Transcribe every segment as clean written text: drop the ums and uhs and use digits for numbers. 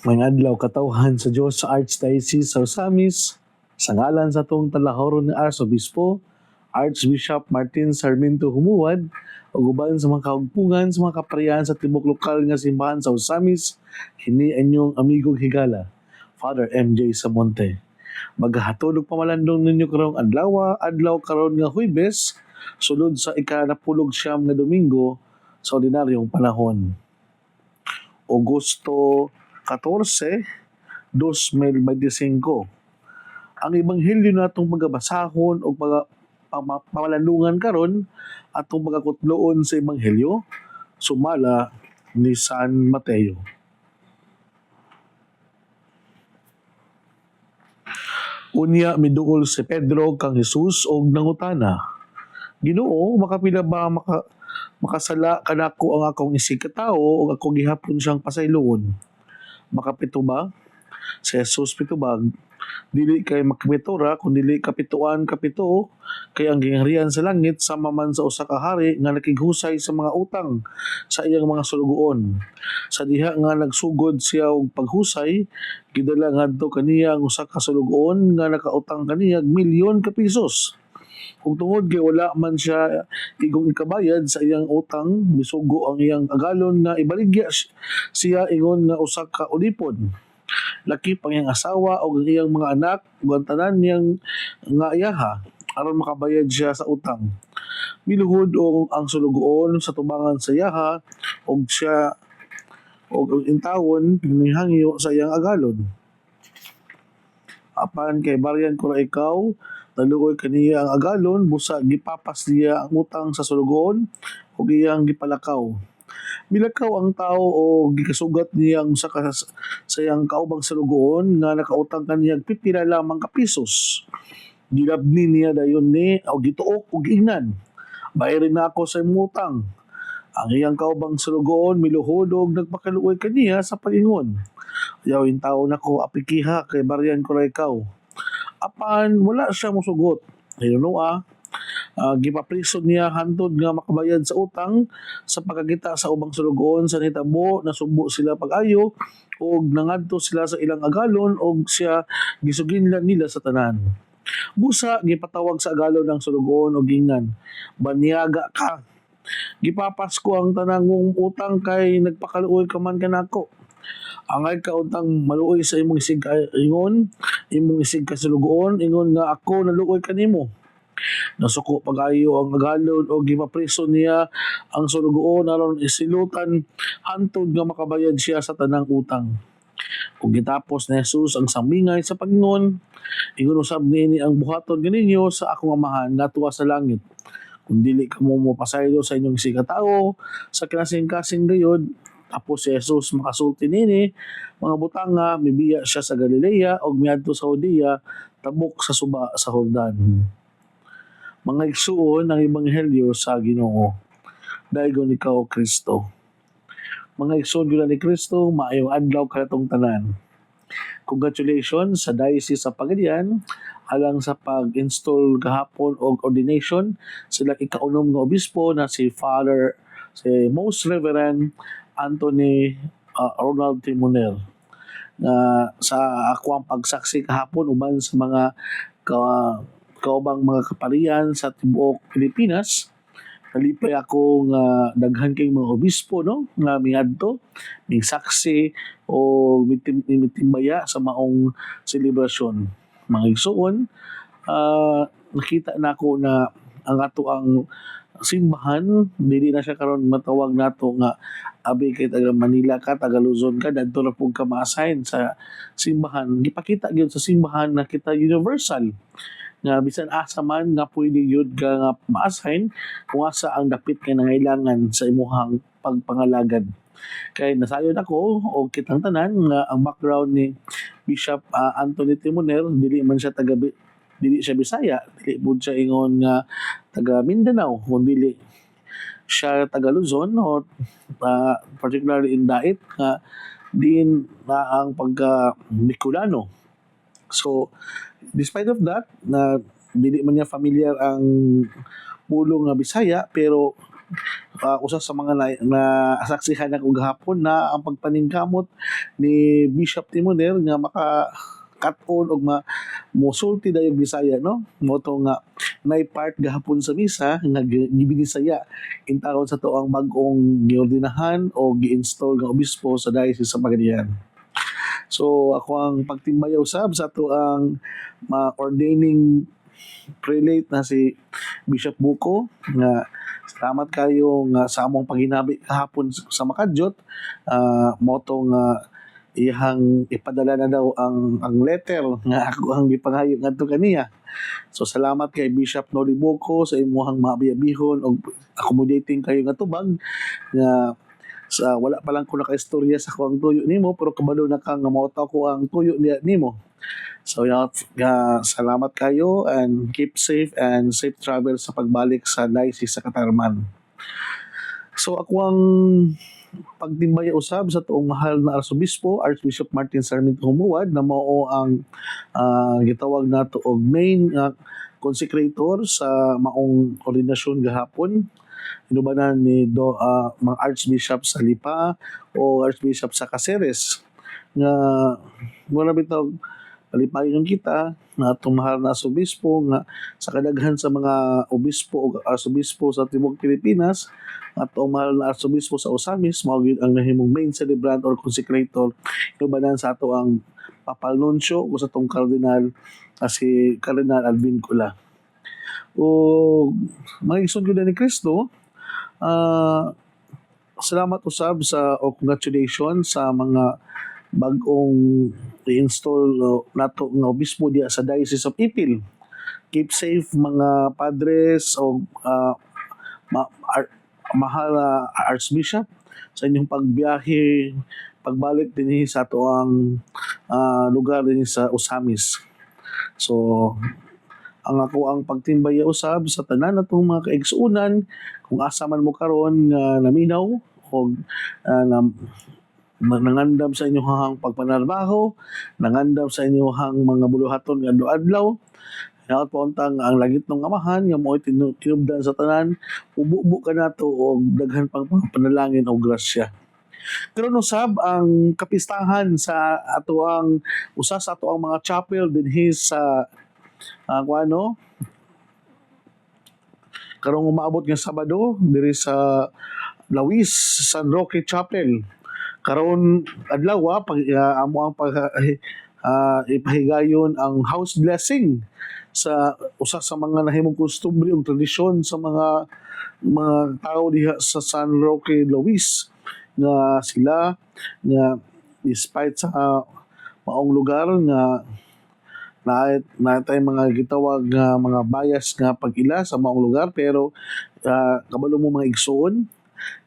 May adlaw katawhan sa Dios sa Archdiocese sa Osamis, sa ngalan sa tong talahoron ni Arsobispo, Archbishop Martin Sarmiento Humuad, o uban sa mga kaugpungan sa mga kaprayan sa tibok lokal nga simbahan sa Osamis, kini inyong amigong higala, Father MJ Samonte. Maghahatod og pamalandong ninyo karong adlaw karon nga Huwebes, sulod sa ika-napulog siyam nga Domingo sa ordinaryong panahon. Agosto 14, 2025. Ang ebanghelyo natong pagabasahon o pamalandungan karon atong pagakutloon sa ebanghelyo sumala ni San Mateo. Unya miduol si Pedro kang Hesus og nangutana, Ginoo, makapila ba makasala kanako ang akong isig ka tawo o ako gihapon siyang pasayloon? Makapito ba? Si Jesus pitubag, dili kay makapitura kung dili kapituan kapito, kay ang gingharian sa langit sama man sa usa ka hari nga nakighusay sa mga utang sa iyang mga sulugoon. Sa diha nga nagsugod siya og paghusay, gidala ngadto kaniya ang usa ka sulugoon nga nakautang kaniya milyon ka pisos. Kung tungod kay wala man siya igong ikabayad sa iyang utang, misugo ang iyang agalon nga ibaligya siya ingon nga usa ka ulipon. Laki pang iyang asawa o ang iyang mga anak ug ang tanan niyang nga iyaha aron makabayad siya sa utang. Miluhod og ang sulugoon sa tubangan sa iyaha og siya og ang intawon pinihangyo sa iyang agalon. Apan kay baryan ko ra ikaw, naluoy kaniya ang agalon, busa gipapas niya ang utang sa sulugoon ug iyang gipalakaw. Milakaw ang tao o gikasugat niya ang sa iyang kaubang sulugoon nga nakautang kaniya pipila lamang ka pisos. Gilabni niya dayon ni o gituok og ingnan. Bayarin na ako sa imong utang. Ang iyang kaubang sulugoon miluhod og nagpakaluoy kaniya sa pagingon. Yawin tao nako apikiha kay baryan ko ra ikaw. Apan wala siya mosugot. Gipapriso niya hantod nga makabayad sa utang sa pagkakita sa ubang sulugoon sa nitabo nasubo sila pag-ayo og nangadto sila sa ilang agalon og siya gisuginlan nila sa tanan. Busa gipatawag sa agalon ang sulugoon og gingan, "Banyaga ka. Gipapas ko ang tanang mong utang kay nagpakaluoy ka man kanako. Angay ka untang maluoy sa imong isig ingon, imong isig kasulugoon ingon nga ako naluoy kanimo." Nasuko pag-ayo ang agalon o gipapriso niya ang sulugoon aron isilutan hantod nga makabayad siya sa tanang utang. Kung gitapos ni Jesus ang sambingay sa Panginoon, ingon usab niini ang buhaton ganinyo sa akong amahan nga tuwa sa langit. Kung dili kamo mopasaylo sa inyong isig katao, sa kinasing-kasing gayod, tapos si Jesus makasulti nini, mga butanga, mibiya siya sa Galilea o miadto sa Judea, tabok sa suba sa Jordan. Mga igsuon ang ebanghelyo sa Ginoo. Daygon ikaw, Kristo. Mga igsuon gyud ni Kristo, maayong adlaw kanatong tanan. Congratulations sa Diocese sa Pagadian alang sa pag-install gahapon og ordination sila ikaunom nga obispo na si Most Reverend Anthony Ronald Timoner nga sa ako ang pagsaksi kahapon uban sa mga kaubang mga kaparian sa tibuok Pilipinas. Nalipay ako nga daghan kay mga obispo no nga miadto ning saksi o mitimbaya sa maong selebrasyon. Mga igsuon, nakita nako na ang ato ang simbahan dili na siya karon matawag nato nga abi kay taga Manila ka, taga Luzon ka, dadto ra pud ka ma-assign sa simbahan. Gipakita gyud sa simbahan na kita universal nga bisan asa man nga pwede yun ka nga ma-assign kung asa ang dapit kay nangailangan sa imuhang pagpangalagad. Kay nasayon ako o kitang tanan nga ang background ni Bishop Anthony Timoner dili man siya dili siya Bisaya, dili pud siya ingon nga taga Mindanao, kundi dili siya taga Luzon o particularly in Dait nga diin na ang pagka Bicolano. So despite of that na dili man niya familiar ang pulong nga Bisaya pero usa sa mga nasaksihan ako gahapon na ang pagpaningkamot ni Bishop Timoner nga cut-on og mosulti dayon Bisaya, no, moto nga nay part gahapon sa misa nga gibinisaya in taon sa tuang bag-ong giordinahan o gi-install nga obispo sa Diocese sa Pagadian. So ako ang pagtimbaya usab sa tuang ordaining prelate na si Bishop Buko nga salamat kayo nga sa among paghinabi kahapon sa Makadyot, moto nga iyang ipadala na daw ang letter nga ako ang gipangayo ngadto kaniya. So salamat kay Bishop Noli Buko sa imuhang mabiyabihon og accommodating kayo nga tubag nga sa wala pa lang ko nakaistorya sa kuang tuyo nimo pero kabalo na ka nga mauta ko ang tuyo niya nimo. So salamat kayo and keep safe and safe travel sa pagbalik sa Diocese sa Katarman. So ako ang pagtimbaya usab sa tuong mahal na Arsobispo, Archbishop Martin Sarmiento Humuad na mao ang gitawag nato og main consecrator sa maong ordinasyon gahapon. Inubanan ni mga Archbishop sa Lipa o Archbishop sa Caceres nga wala bitaw palipayon kita na itong mahal na Arsobispo nga sa kadaghan sa mga obispo o arsobispo sa Timog Pilipinas at ang mahal na Arsobispo sa Osamis mao gyud ang nahimong main celebrant or consecrator inubanan sa ato ang Papal Nuncio o sa tong Kardinal si Cardinal Alvin Cula. O mga igsoon gyud ni Kristo, salamat usab sa o congratulations sa mga bag-ong i-install nato nga obispo diya sa Diocese of Ipil. Keep safe mga padres o mahal Archbishop sa inyong pagbiyahe pagbalik din sa ato ang lugar din sa Osamis. So ang ako ang pagtimbaya usab sa tanan natong mga kaigsuonan kung asa man mo karon nga naminaw o nangandam sa inyong pagpanarbaho, nangandam sa inyong mga buluhaton nga adlaw. Naot pa untang ang langit ng amahan nga mo'y tinubdan sa tanan, ubo-ubo ka nato og daghan pang panalangin o grasya. Pero usab ang kapistahan sa ato ang usa sa ato ang mga chapel dinhi sa karong umaabot nga Sabado diri sa Lawis San Roque Chapel. Karon adlaw amo ang ipahigayon ang house blessing sa usa sa mga nahimong kustumbre ug tradisyon sa mga tao diha sa San Roque Lawis nga sila nga despite sa maong lugar nga na tay mga gitawag nga mga bias nga pag-ila sa maong lugar pero kabalo mo mga igsoon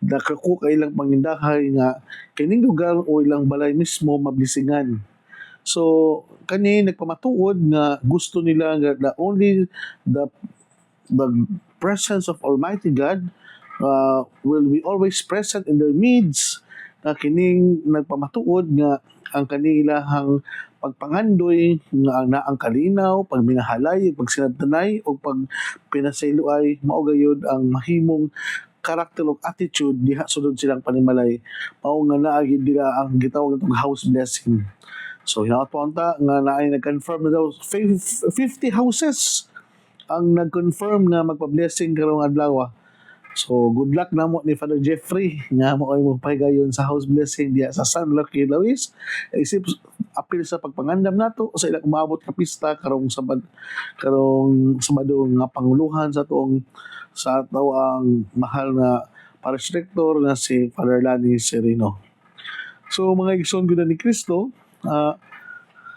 nakako kay ilang pangindahay nga kining lugar o ilang balay mismo mablisingan. So kani nagpamatuod nga gusto nila nga only the presence of Almighty God will be always present in their midst na kining nagpamatuod nga ang kanilahang pagpangandoy nga ang kalinaw, pagminahalay, pagsinabtanay o pagpinasayloay mao gayud ang mahimong karakter of attitude diha sudod silang panimalay mao nga naa gyud nila ang gitawag natong house blessing. So hinaot pa unta nga naay nag-confirm na daw 50 houses ang nag-confirm nga magpa-blessing karong adlaw. So good luck namo ni Father Jeffrey nga mo ay magpahigayon sa house blessing diya sa San Roque Lawis. Isip apil sa pagpangandam nato sa ilang umabot ka pista karong Sabado nga panguluhan sa ang mahal na parish rector na si Father Lani Sereno. So mga igsoon gyud ni Kristo,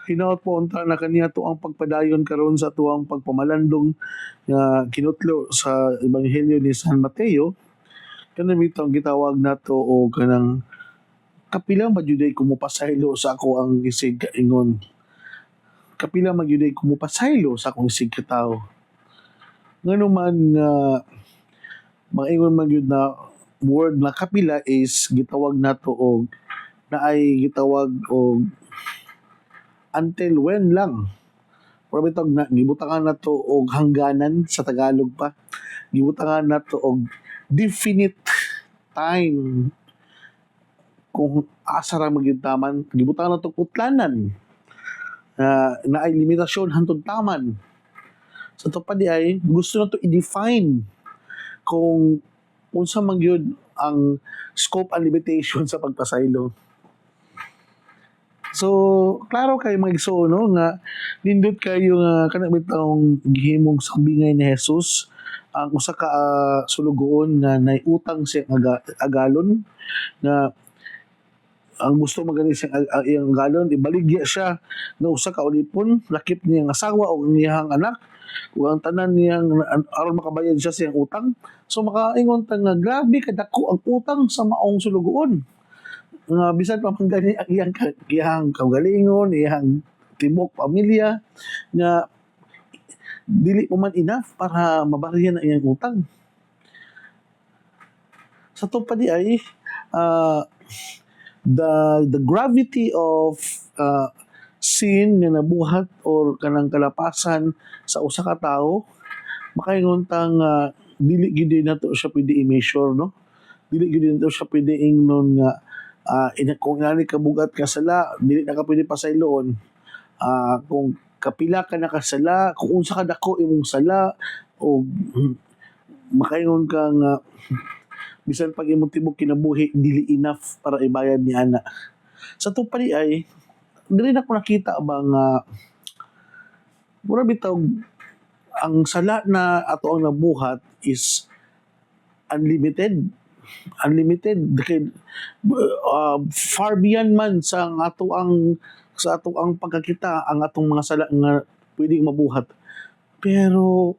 hinaot po unta na kaniya to ang pagpadayon karon sa tuang pagpamalandong nga kinutlo sa Ebanghelyo ni San Mateo. Kanang bitong gitawag nato o kanang kapila magyuday kumupasaylo sa ako ang isig kaingon. Kapila magyuday kumupasaylo sa akong isig katao. Ngano man nga maingon man gyud na word na kapila is gitawag nato og naay gitawag og until when lang. Pero bitog na gibutangan nato og hangganan sa Tagalog pa. Gibutangan nato og definite time kung asa ra magitaman gibutangan nato utlanan na ay limitasyon hantod taman. Sa to pa di ay gusto na to i-define kung unsa man gyud ang scope and limitation sa pagpasaylo. So, klaro kay mga igsoon no nga nindot kayo nga kana bitawng gihimong sambingay ni Jesus ang usa ka sulugoon nga naiutang siya agalon nga ang gusto magani siyang iyang galon ibaligya siya nga usa ka ulipon lakip niya nga asawa o ang iyang anak ug ang tanan niyang aron makabayad siya sa iyang utang. So makaingon ta nga grabe kadako ang utang sa maong sulugoon nga bisan pa man gani ang iyang kaugalingon iyang tibok pamilya nga dili pa man enough para mabaryan ang iyang utang. Sa to pa di ay the gravity of sin nga nabuhat or kanang kalapasan sa usa ka tawo makaingon ta nga dili gid nato siya pwede i-measure no, dili gid nato siya pwede ingnon nga kung inani ka bugat ka sala dili na ka pwede pasayloon, kung kapila ka nakasala kung unsa ka dako imong sala o makaingon ka nga bisan pag imong tibok kinabuhi dili enough para ibayad ni ana. Sa to pa di ay dili na ko nakita ba nga mura bitaw ang sala na ato ang nabuhat is unlimited kay far beyond man sa ato ang pagkakita ang atong mga sala nga pwedeng mabuhat. Pero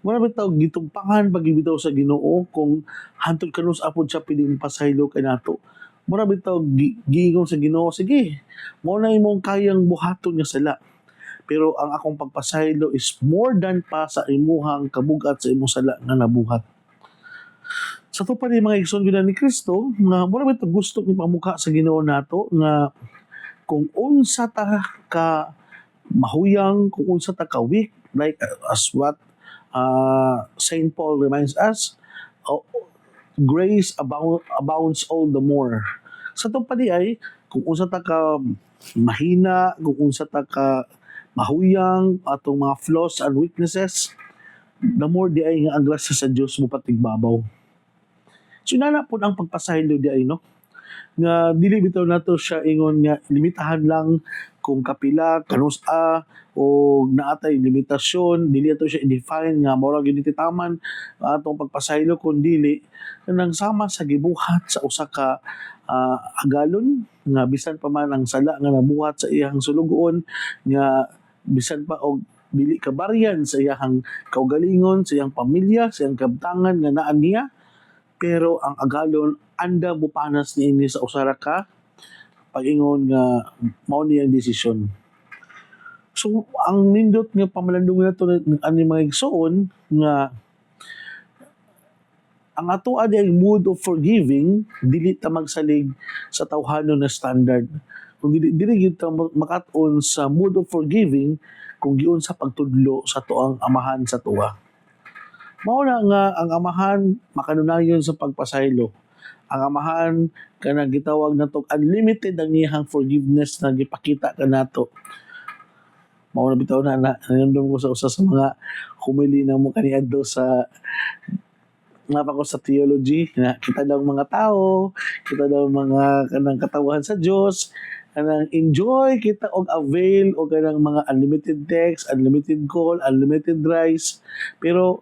wala bitaw gitugpangan pag bitaw sa Ginoo kung hantod kanus apod siya pwedeng pasaylo kay nato. Mura bitaw giingon sa Ginoo, sige, mao na imong kayang buhaton nga sala. Pero ang akong pagpasaylo is more than pa sa imuhang kabugat sa imong sala nga nabuhat. Sa to pa rin mga igsoon gyud ni Kristo nga mura bitaw gusto ni pamukha sa Ginoo nato nga kung unsa ta ka mahuyang, kung unsa ta ka weak, like as what Saint Paul reminds us, grace abounds all the more. Sa to pa di ay kung unsa ta ka mahina, kung unsa ta ka mahuyang atong mga flaws and weaknesses, the more di ay nga ang grasya sa Dios mo patigbabaw. So nana po ang pagpasaylo di ay no nga dili bitaw nato siya ingon nga limitahan lang kung kapila kanus o naatay limitasyon dili ato siya i-define nga mura gyud taman atong pagpasaylo kun dili nang sama sa gibuhat sa usa ka agalon nga bisan pa man ang sala nga nabuhat sa iyang sulugoon nga bisan pa og dili kabaryan sa iyang kaugalingon sa iyang pamilya sa iyang kabtangan nga naa niya pero ang agalon anda mupanas niini sa usara ka pag-ingon nga mao niyang desisyon. So ang nindot nga pamalandong nato ani mga igsoon nga ang ato ay mood of forgiving dili ta magsalig sa tawhanon na standard. Kung dili gyud ta makat-on sa mood of forgiving kung giun sa pagtudlo sa tuang amahan sa tuwa. Mao na nga ang amahan makanunayon sa pagpasaylo. Ang amahan kanang gitawag nato unlimited ang iyang forgiveness na gipakita kanato. Mao na bitaw na nanindom ko sa usa sa mga humili na mo kaniadto sa nga pa ko sa theology na kita daw mga tao, kita daw mga kanang katawhan sa Dios, kanang enjoy kita og avail og kanang mga unlimited text, unlimited call, unlimited rice, pero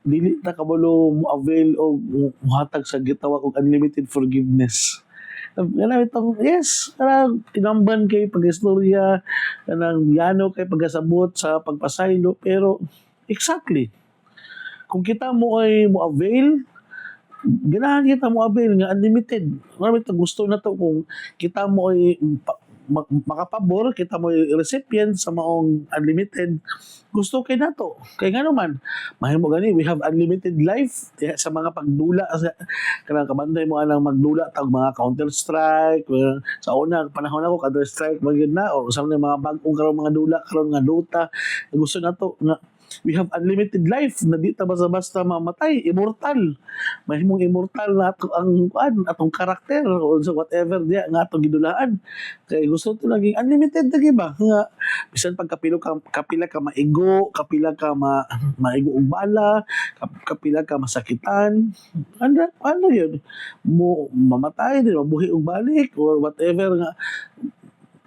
dili ta kabalo mo avail og muhatag sa gitawag og unlimited forgiveness. Kanang itong yes, kanang tinamban kay pag-istorya, kanang yano kay pagkasabot sa pagpasaylo, pero exactly kung kita mo ay mo avail, ganahan kita mo avail nga unlimited. Marami ta gusto na to kung kita mo ay makapabor, kita mo ay recipient sa maong unlimited. Gusto kay nato. Kay nga naman, mahimo gani, we have unlimited life sa mga pagdula kanang kabantay mo anang magdula tag mga Counter-Strike, sa una panahon ako Counter-Strike magyud na or sa mga bag-ong karon mga dula karon nga Dota. Gusto nato nga we have unlimited life na di ta basta-basta mamatay, immortal. Mahimong immortal na ato ang atong karakter o so whatever diya nga atong gidulaan. Kay gusto to naging unlimited lagi ba nga bisan pag kapila ka maigo, kapila ka maigo og bala, kapila ka masakitan. Ano yun? Mamatay din, mabuhi og balik or whatever nga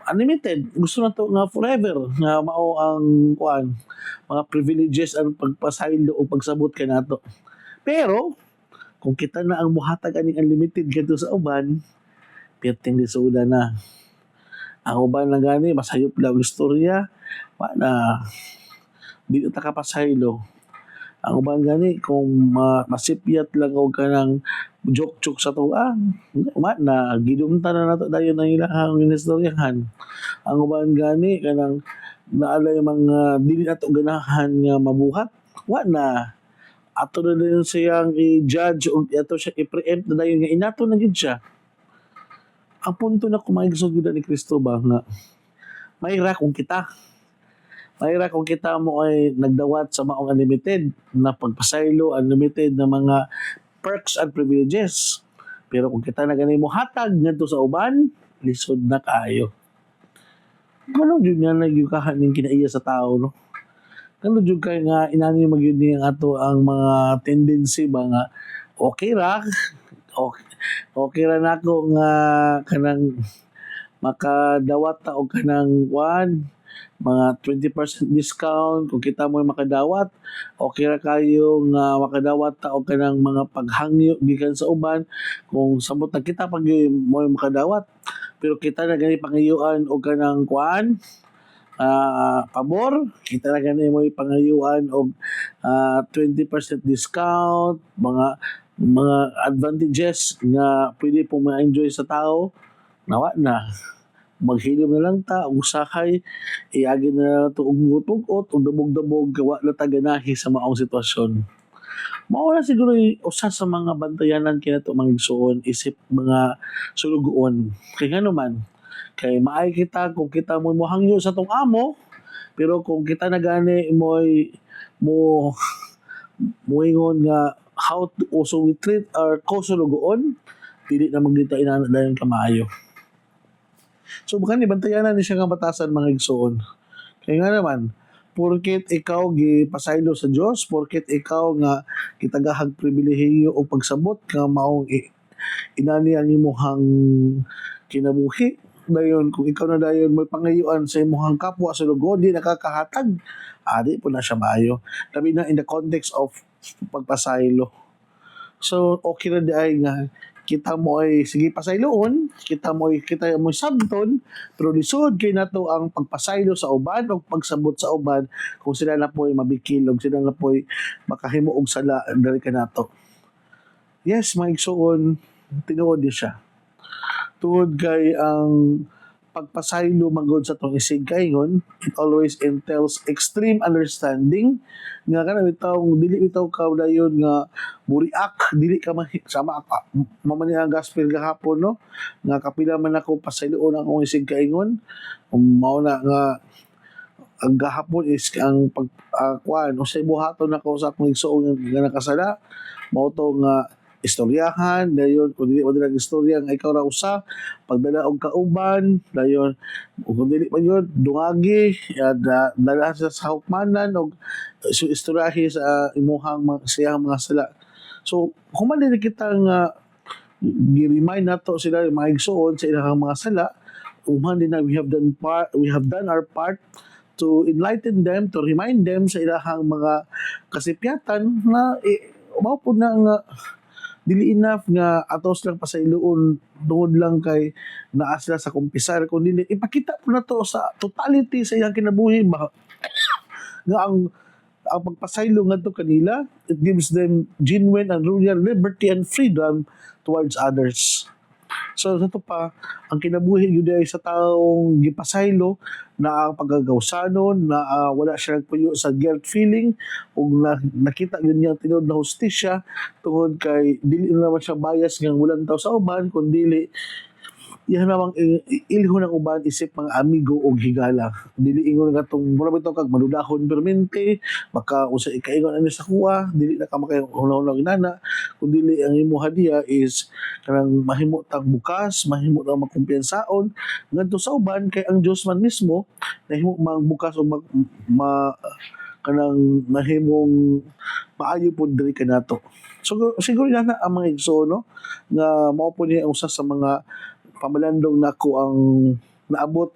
unlimited. Gusto na to nga forever nga mao ang mga privileges ang pagpasaylo o pagsabot kay nato. Pero kung kita na ang muhatag aning unlimited kadto sa uban, perting disoda na. Ang uban lang gani masayop lang istorya, wa na di ta kapasaylo. Ang uban gani kung masipyat lang og kanang joke-joke sa tuwa, na gidumta na nato dayon ang ilang inistoryahan. Ang uban gani kanang naalay mga dili nato ganahan nga mabuhat, wa na ato na din siyang i-judge o ato siya i-preempt na dayon nga inato na gid siya. Ang punto na kumaigsood gid ni Kristo ba nga mayra kung kita mo ay nagdawat sa maong unlimited na pagpasaylo, unlimited na mga perks and privileges. Pero kung kita na ganay mo hatag ngadto sa uban, lisod na kaayo. Ganun yun nga nagyukahan ng kinaiya sa tao, no? Ganun yun kay nga inani magyud ni ang ato ang mga tendency ba nga okay ra, okay ra nako nga kanang makadawat ta og kanang mga 20% discount kung kita mo makadawat, okay ra kayo nga makadawat ta og kanang mga paghangyo gikan sa uban kung samot na kita pag mo makadawat, pero kita na gani pangayuan og kanang pabor, kita na gani mo pangayuan og 20% discount, mga advantages nga pwede pong ma-enjoy sa tao, nawa na maghilom na lang ta og usahay, iagin na to og mugot-mugot og dabog-dabog gawa na taganahi sa maong sitwasyon. Mao na siguro usa sa mga bantayanan kinato mga igsoon isip mga sulugoon. Kay ngano man, kay maay kita kung kita mo mohangyo sa tong amo, pero kung kita na gani mo moingon nga how to also we treat our kasulugoon, dili na magdita inana dayon kamaayo. So baka ni bantayanan ni siya nga batasan mga igsoon. Kaya nga naman, porket ikaw gipasaylo sa Dios, porket ikaw nga gitagahag pribilehiyo o pagsabot nga maong inani ang imong kinabuhi. Dayon kung ikaw na dayon may pangayuan sa imong kapwa sa lugod, di nakakahatag, adi po na siya maayo. Labi na in the context of pagpasaylo. So okay na di ay nga kita mo ay sige pasayloon, kita mo sabton, pero lisod kay nato ang pagpasaylo sa uban o pagsabot sa uban kung sila na po'y mabikil o sila na po'y makahimo og sala dali ka nato. Yes, mga igsoon, tinuod di siya. Tuod kay ang pagpasaylo manggod sa tong isig kaingon, it always entails extreme understanding nga kana bitaw dili bitaw ka dayon nga buriak, dili ka sama mamani ang gospel gahapon, no, nga kapila man ako pasayloon ang akong isig kaingon, mao na nga ang gahapon is ang usay buhaton nako sa akong igsoon nga nakasala, mao to nga istoryahan dayon kung dili mo dila istorya nga ikaw ra usa pagdala og kauban dayon kung dili man yun dungagi dala sa hukmanan og istoryahi sa imuhang siyang mga sala. So human din kita nga gi-remind nato sila mga igsoon sa ilang mga sala, human din na we have done our part to enlighten them, to remind them sa ilang mga kasipyatan na mao po na nga dili enough nga atos lang pasayloon tungod lang kay naa sila sa kumpisar, kundi ipakita po na to sa totality sa iyang kinabuhi ba nga ang pagpasaylo ngadto kanila, it gives them genuine and real liberty and freedom towards others. So sa to pa ang kinabuhi gyud ay sa taong gipasaylo na ang pagagawsanon na wala siya nagpuyo sa guilt feeling ug nakita gyud niya tinuod na hustisya tungod kay dili naman siya bias nga walang taw sa uban kundi Yan namang ilho ng uban isip mga amigo o higala. Dili ingon nga tong mura bitaw kag madudahon permente, baka usa ikaingon ani sa kuha, dili na ka makahuna-huna inana, kun dili ang imo hadiah is kanang mahimo tang bukas, mahimo tang makumpiyansaon ngadto sa uban kay ang Dios man mismo nahimo mang bukas o kanang mahimong maayo pod diri kanato. Siguro na ang mga igsoon no nga mao po niya usa sa mga pamalandong nako ang naabot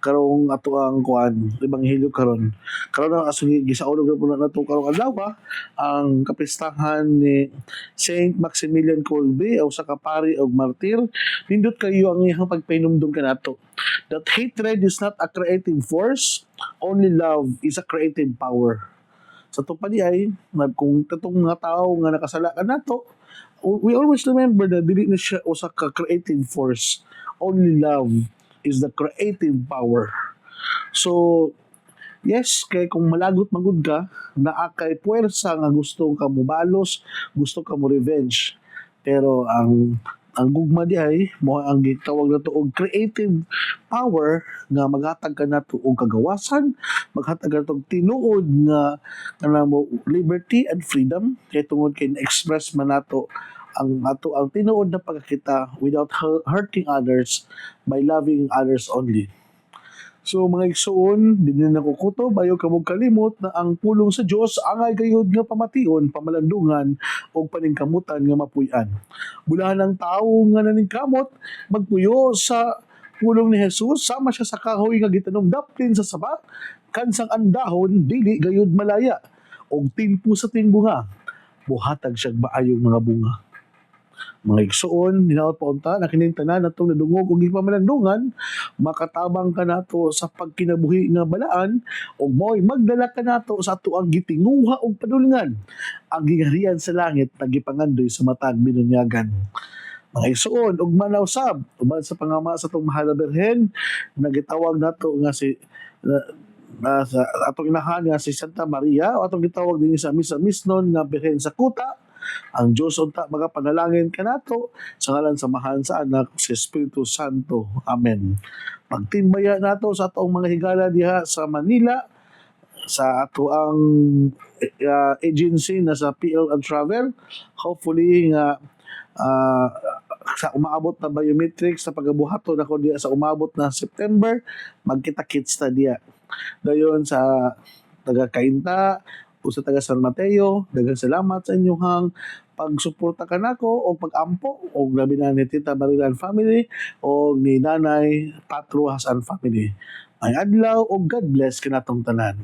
karong ato ang kuan ebanghelyo karon ang asong gisaulog na po na nato karong adlaw ang kapistahan ni Saint Maximilian Kolbe o sa kapari og martir. Nindot kayo ang iyang pagpahinumdum kanato that hatred is not a creative force, only love is a creative power. Sa to pa di ay kung katong mga tao nga nakasala kanato, we always remember na dili na siya usa ka creative force. Only love is the creative power. So, yes, kay kung malagot magud ka, naa kay puwersa nga gusto ka mo balos, gusto ka mo revenge. Pero ang gugma di ay mo ang gitawag nato og creative power nga maghatag ka nato og kagawasan, maghatag ka nato og tinuod nga kanang mo liberty and freedom kay tungod kay na-express man nato ang ato ang tinuod na pagkakita without hurting others by loving others only. So mga igsoon, dinhi na kukutob ayaw kamog kalimot na ang pulong sa Dios angay gayud nga pamation, pamalandungan o paningkamutan nga mapuy-an. Bulahan ang tawo nga naningkamot magpuyo sa pulong ni Jesus sama siya sa kahoy nga gitanumdaplin sa saba kansang andahon dili gayud malaya og timpo sa tingbunga buhatag siyang maayong mga bunga. Mga igsoon, hinaot pa unta na kining tanan natong nadungog og pamalandungan, makatabang ka nato sa pagkinabuhi nga balaan ug mo'y magdala ka nato sa ato ang gitinguha og padulngan. Ang gingarian sa langit nagipangandoy sa matag binunyagan. Mga igsoon, ug manaw sab uban sa pangama sa atong mahal na Birhen, nagitawag nato nga si sa atong inahan nga si Santa Maria o atong gitawag din sa misa misnon nga Birhen sa Kuta. Ang Diyos unta magapanalangin kanato sa ngalan sa Mahal sa Anak sa Espiritu Santo. Amen. Pagtimbaya nato sa atong mga higala diha sa Manila sa ato ang agency na sa PL and Travel. Hopefully nga sa umaabot na biometrics sa pagabuhaton ako diya sa umabot na September, magkita-kits ta diya. Dayon sa taga Cainta o sa taga San Mateo, daghang salamat sa inyong pagsuporta kanako o pag-ampo o labi na ni Tita Marilan family o ni Nanay Patro Hasan family. May adlaw o God bless kanatong tanan.